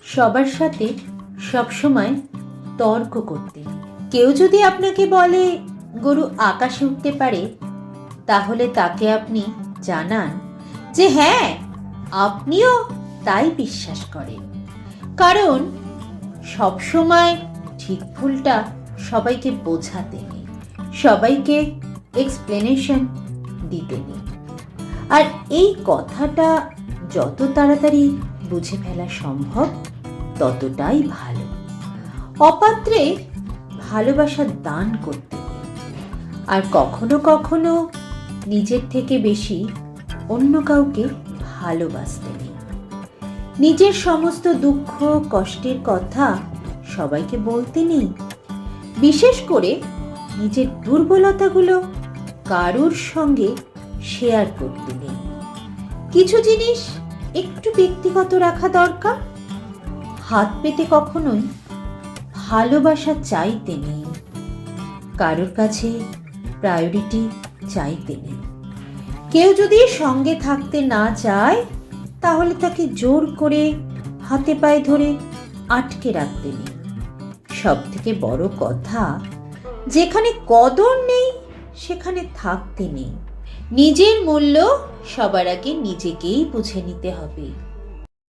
সবার সাথে সবসময় তর্ক করতে নেই। কেউ যদি আপনাকে বলে গরু আকাশে উঠতে পারে, তাহলে তাকে আপনি জানান যে হ্যাঁ, আপনিও তাই বিশ্বাস করেন। কারণ সবসময় ঠিক ভুলটা সবাইকে বোঝাতে নেই, সবাইকে এক্সপ্লেনেশন দিতে নেই। আর এই কথাটা যত তাড়াতাড়ি বুঝে ফেলা সম্ভব ততটাই ভালো। অপাত্রে ভালোবাসা দান করতে নেই। আর কখনো কখনো নিজের থেকে বেশি অন্য কাউকে ভালোবাসতে নেই। নিজের সমস্ত দুঃখ কষ্টের কথা সবাইকে বলতে নেই। বিশেষ করে নিজের দুর্বলতাগুলো কারোর সঙ্গে শেয়ার করতে নেই। কিছু জিনিস একটু ব্যক্তিগত রাখা দরকার। হাত পেতে কখনোই ভালোবাসা চাইতে নেই। কারোর কাছে প্রায়োরিটি চাইতে নেই। কেউ যদি সঙ্গে থাকতে না চায়, তাহলে তাকে জোর করে হাতে পায়ে ধরে আটকে রাখতে নেই। সব থেকে বড় কথা, যেখানে কদর নেই সেখানে থাকতে নেই। নিজের মূল্য সবার আগে নিজেকেই বুঝে নিতে হবে।